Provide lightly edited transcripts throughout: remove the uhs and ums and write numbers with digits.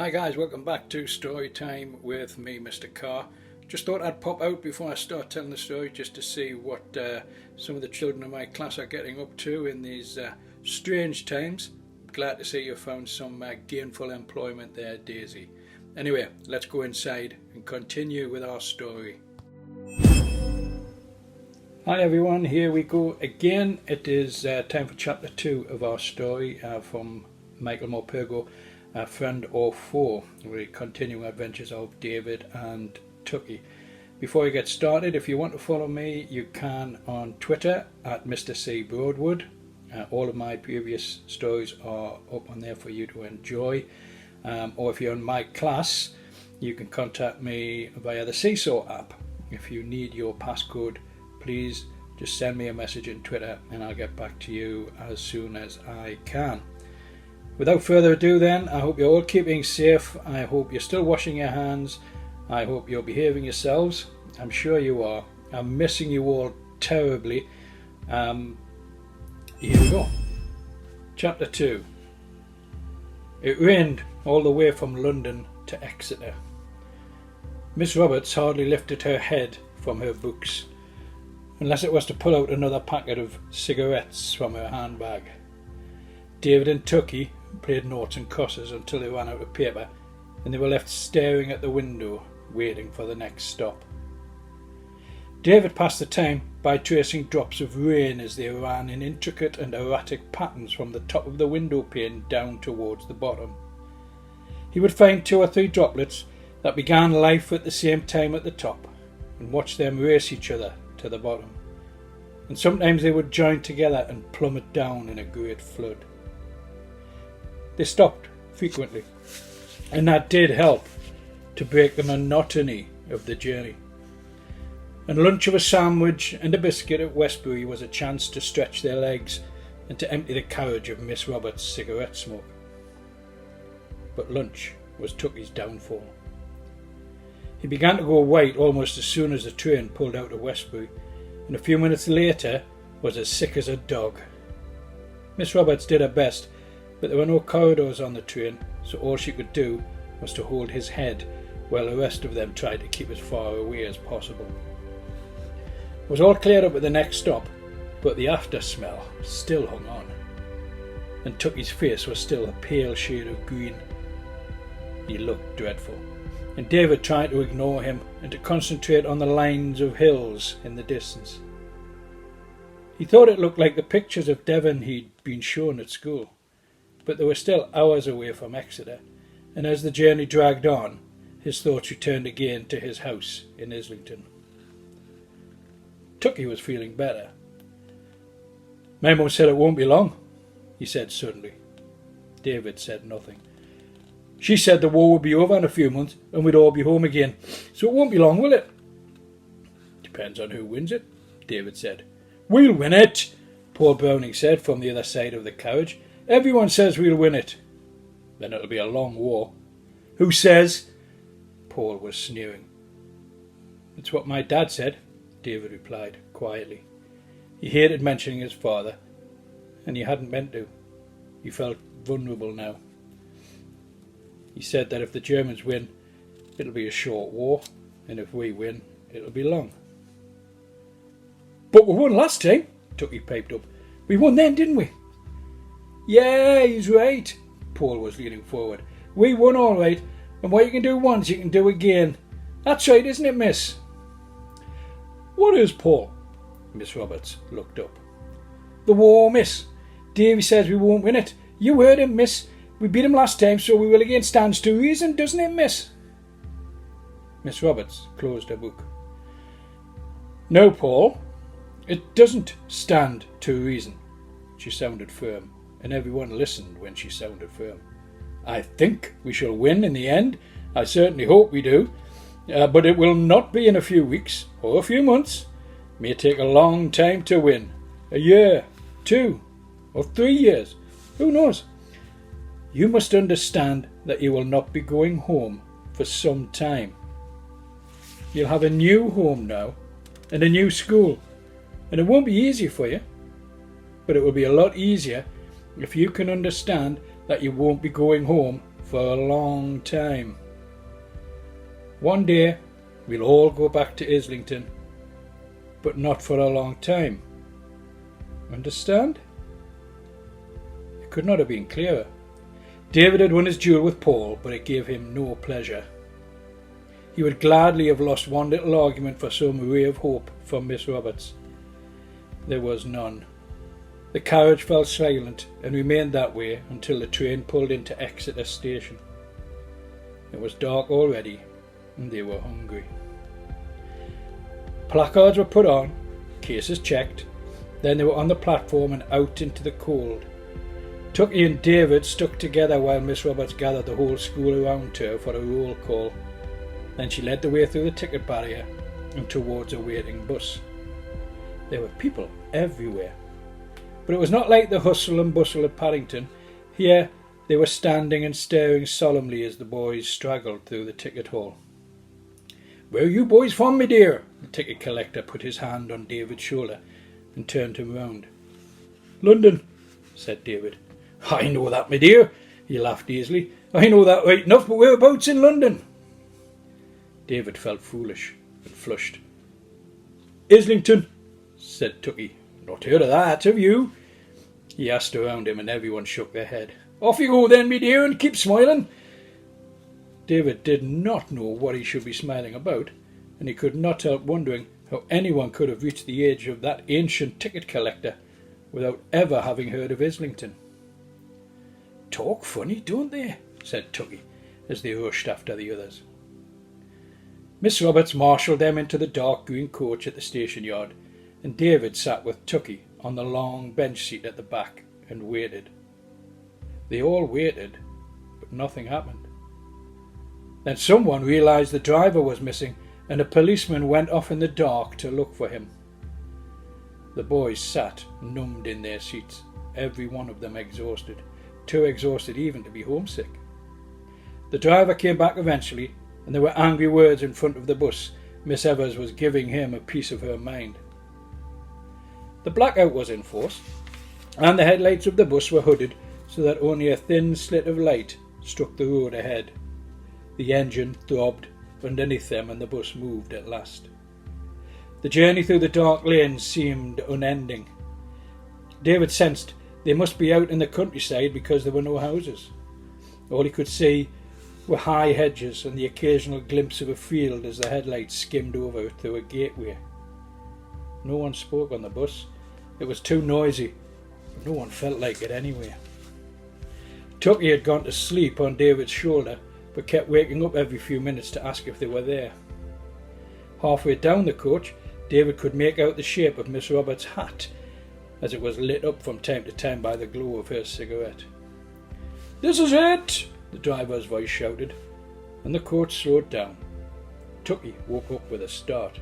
Hi guys, welcome back to Story Time with me, Mr. Carr. Just thought I'd pop out before I start telling the story just to see what some of the children of my class are getting up to in these strange times. Glad to see you found some gainful employment there, Daisy. Anyway, let's go inside and continue with our story. Hi everyone, here we go again. It is time for chapter 2 of our story from Michael Morpurgo, Friend or Foe, the continuing adventures of David and Tucky. Before we get started, if you want to follow me, you can on Twitter at Mr. C. Broadwood. All of my previous stories are up on there for you to enjoy. Or if you're in my class, you can contact me via the Seesaw app. If you need your passcode, please just send me a message in Twitter and I'll get back to you as soon as I can. Without further ado then, I hope you're all keeping safe. I hope you're still washing your hands. I hope you're behaving yourselves. I'm sure you are. I'm missing you all terribly. Here we go. Chapter 2. It rained all the way from London to Exeter. Miss Roberts hardly lifted her head from her books, unless it was to pull out another packet of cigarettes from her handbag. David and Tucky played noughts and crosses until they ran out of paper, and they were left staring at the window, waiting for the next stop. David passed the time by tracing drops of rain as they ran in intricate and erratic patterns from the top of the window pane down towards the bottom. He would find 2 or 3 droplets that began life at the same time at the top, and watch them race each other to the bottom, and sometimes they would join together and plummet down in a great flood. They stopped frequently, and that did help to break the monotony of the journey. And lunch of a sandwich and a biscuit at Westbury was a chance to stretch their legs and to empty the carriage of Miss Roberts' cigarette smoke. But lunch was Tucky's downfall. He began to go white almost as soon as the train pulled out of Westbury, and a few minutes later was as sick as a dog. Miss Roberts did her best, but there were no corridors on the train, so all she could do was to hold his head while the rest of them tried to keep as far away as possible. It was all cleared up at the next stop, but the after smell still hung on, and Tucky's face was still a pale shade of green. He looked dreadful, and David tried to ignore him and to concentrate on the lines of hills in the distance. He thought it looked like the pictures of Devon he'd been shown at school, but they were still hours away from Exeter, and as the journey dragged on, his thoughts returned again to his house in Islington. Tucky was feeling better. "My mum said it won't be long," he said suddenly. David said nothing. "She said the war would be over in a few months and we'd all be home again, so it won't be long, will it?" "Depends on who wins it," David said. "We'll win it," Paul Browning said from the other side of the carriage. "Everyone says we'll win it." "Then it'll be a long war." "Who says?" Paul was sneering. "It's what my dad said," David replied quietly. He hated mentioning his father, and he hadn't meant to. He felt vulnerable now. He said that if the Germans win, it'll be a short war, and if we win, it'll be long. "But we won last time," Tucky piped up. "We won then, didn't we?" "Yeah, he's right." Paul was leaning forward. "We won all right, and what you can do once, you can do again. That's right, isn't it, miss?" "What is, Paul?" Miss Roberts looked up. "The war, miss. Davy says we won't win it. You heard him, miss. We beat him last time, so we will again. Stands to reason, doesn't it, miss?" Miss Roberts closed her book. "No, Paul, it doesn't stand to reason." She sounded firm, and everyone listened when she sounded firm. "I think we shall win in the end. I certainly hope we do. But it will not be in a few weeks or a few months. It may take a long time to win. A year, 2, or 3 years. Who knows? You must understand that you will not be going home for some time. You'll have a new home now, and a new school, and it won't be easy for you, but it will be a lot easier if you can understand that you won't be going home for a long time. One day we'll all go back to Islington, but not for a long time. Understand? It could not have been clearer. David had won his duel with Paul, but it gave him no pleasure. He would gladly have lost one little argument for some ray of hope from Miss Roberts. There was none. The carriage fell silent and remained that way until the train pulled into Exeter station. It was dark already, and they were hungry. Placards were put on, cases checked, then they were on the platform and out into the cold. Tucky and David stuck together while Miss Roberts gathered the whole school around her for a roll call. Then she led the way through the ticket barrier and towards a waiting bus. There were people everywhere, but it was not like the hustle and bustle at Paddington. Here they were standing and staring solemnly as the boys straggled through the ticket hall. "Where are you boys from, me dear?" The ticket collector put his hand on David's shoulder and turned him round. "London," said David. "I know that, me dear," he laughed easily. "I know that right enough, but whereabouts in London?" David felt foolish and flushed. "Islington," said Tucky. "Not heard of that, have you?" He asked around him and everyone shook their head. "Off you go then, me dear, and keep smiling." David did not know what he should be smiling about, and he could not help wondering how anyone could have reached the age of that ancient ticket collector without ever having heard of Islington. "Talk funny, don't they?" said Tucky, as they rushed after the others. Miss Roberts marshalled them into the dark green coach at the station yard, and David sat with Tucky on the long bench seat at the back and waited. They all waited, but nothing happened. Then someone realised the driver was missing, and a policeman went off in the dark to look for him. The boys sat numbed in their seats, every one of them exhausted, too exhausted even to be homesick. The driver came back eventually, and there were angry words in front of the bus. Miss Evers was giving him a piece of her mind. The blackout was in force, and the headlights of the bus were hooded so that only a thin slit of light struck the road ahead. The engine throbbed underneath them and the bus moved at last. The journey through the dark lanes seemed unending. David sensed they must be out in the countryside because there were no houses. All he could see were high hedges and the occasional glimpse of a field as the headlights skimmed over it through a gateway. No one spoke on the bus. It was too noisy, but no one felt like it anyway. Tucky had gone to sleep on David's shoulder, but kept waking up every few minutes to ask if they were there. Halfway down the coach, David could make out the shape of Miss Roberts' hat, as it was lit up from time to time by the glow of her cigarette. "This is it!" the driver's voice shouted, and the coach slowed down. Tucky woke up with a start.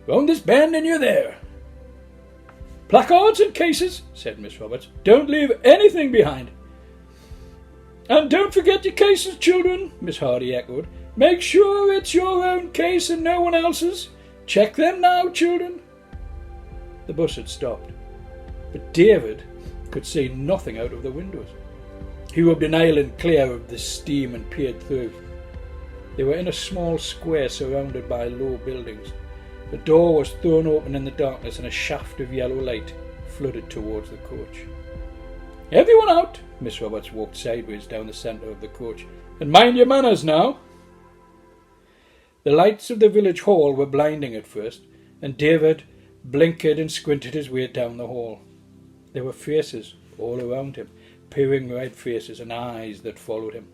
"Round this bend and you're there." "Placards and cases," said Miss Roberts. "Don't leave anything behind." "And don't forget your cases, children," Miss Hardy echoed. "Make sure it's your own case and no one else's. Check them now, children." The bus had stopped, but David could see nothing out of the windows. He rubbed an island clear of the steam and peered through. They were in a small square surrounded by low buildings. The door was thrown open in the darkness and a shaft of yellow light flooded towards the coach. "Everyone out!" Miss Roberts walked sideways down the centre of the coach. "And mind your manners now!" The lights of the village hall were blinding at first, and David blinkered and squinted his way down the hall. There were faces all around him, peering red faces and eyes that followed him.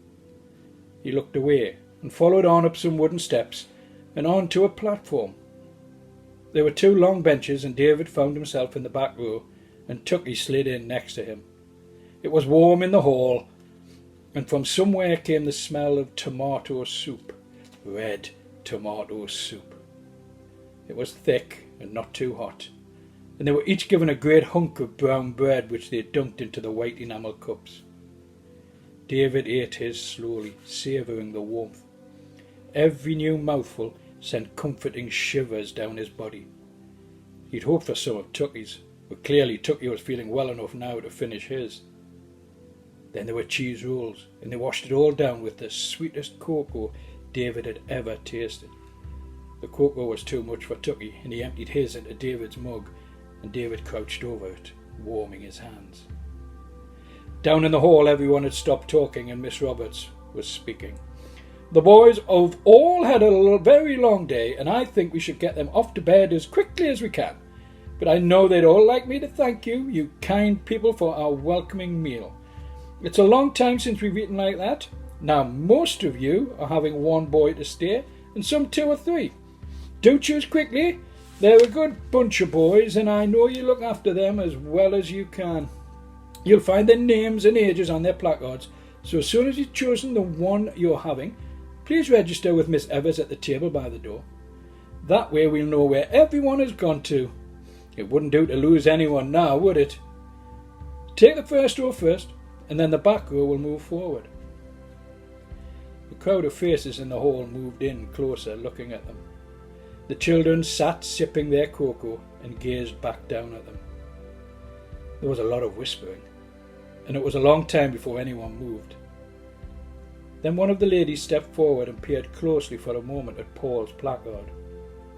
He looked away and followed on up some wooden steps and on to a platform. There were two long benches and David found himself in the back row and Tucky slid in next to him. It was warm in the hall, and from somewhere came the smell of tomato soup, red tomato soup. It was thick and not too hot, and they were each given a great hunk of brown bread which they dunked into the white enamel cups. David ate his slowly, savouring the warmth. Every new mouthful sent comforting shivers down his body. He'd hoped for some of Tucky's, but clearly Tucky was feeling well enough now to finish his. Then there were cheese rolls, and they washed it all down with the sweetest cocoa David had ever tasted. The cocoa was too much for Tucky, and he emptied his into David's mug, and David crouched over it, warming his hands. Down in the hall everyone had stopped talking, and Miss Roberts was speaking. "The boys have all had a very long day, and I think we should get them off to bed as quickly as we can. But I know they'd all like me to thank you, you kind people, for our welcoming meal. It's a long time since we've eaten like that. Now most of you are having one boy to stay, and some 2 or 3. Do choose quickly. They're a good bunch of boys, and I know you look after them as well as you can. You'll find their names and ages on their placards, so as soon as you've chosen the one you're having, please register with Miss Evers at the table by the door. That way we'll know where everyone has gone to. It wouldn't do to lose anyone now, would it? Take the first row first, and then the back row will move forward." The crowd of faces in the hall moved in closer, looking at them. The children sat sipping their cocoa and gazed back down at them. There was a lot of whispering, and it was a long time before anyone moved. Then one of the ladies stepped forward and peered closely for a moment at Paul's placard.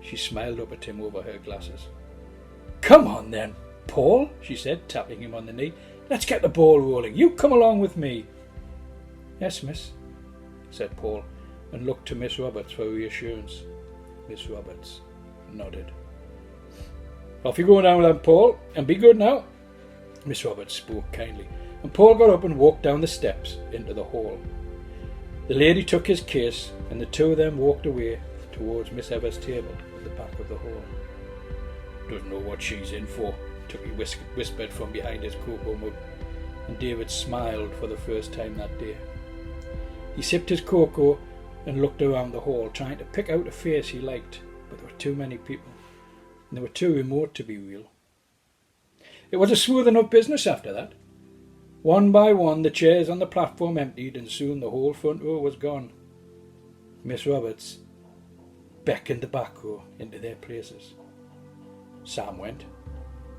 She smiled up at him over her glasses. "Come on then, Paul," she said, tapping him on the knee. "Let's get the ball rolling. You come along with me." "Yes, miss," said Paul, and looked to Miss Roberts for reassurance. Miss Roberts nodded. "Off you go now then, Paul, and be good now." Miss Roberts spoke kindly, and Paul got up and walked down the steps into the hall. The lady took his case, and the 2 of them walked away towards Miss Evers' table at the back of the hall. "Doesn't know what she's in for," Tucky whispered from behind his cocoa mug, and David smiled for the first time that day. He sipped his cocoa and looked around the hall, trying to pick out a face he liked, but there were too many people, and they were too remote to be real. It was a smooth enough business after that. One by one the chairs on the platform emptied, and soon the whole front row was gone. Miss Roberts beckoned the back row into their places. Sam went.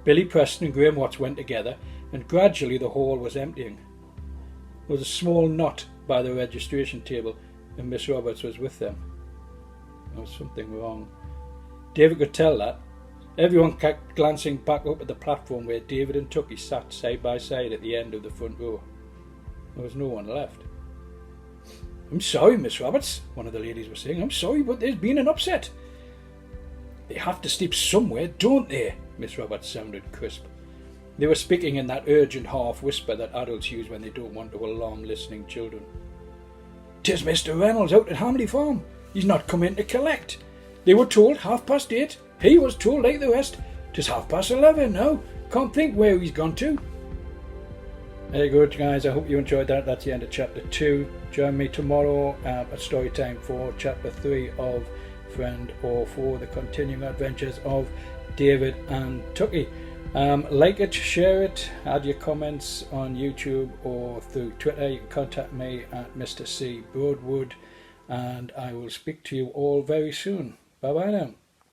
Billy Preston and Graham Watts went together, and gradually the hall was emptying. There was a small knot by the registration table, and Miss Roberts was with them. There was something wrong. David could tell that. Everyone kept glancing back up at the platform where David and Tucky sat side by side at the end of the front row. There was no one left. "I'm sorry, Miss Roberts," one of the ladies was saying. "I'm sorry, but there's been an upset." "They have to sleep somewhere, don't they?" Miss Roberts sounded crisp. They were speaking in that urgent half-whisper that adults use when they don't want to alarm listening children. "'Tis Mr. Reynolds out at Hamley Farm. He's not come in to collect. They were told 8:30. He was told like the rest. 'Tis 11:30 now. Can't think where he's gone to." Very good, guys. I hope you enjoyed that. That's the end of chapter 2. Join me tomorrow at story time for chapter 3 of Friend or Foe, the continuing adventures of David and Tucky. Like it, share it, add your comments on YouTube or through Twitter. You can contact me at Mr. C. Broadwood, and I will speak to you all very soon. Bye bye now.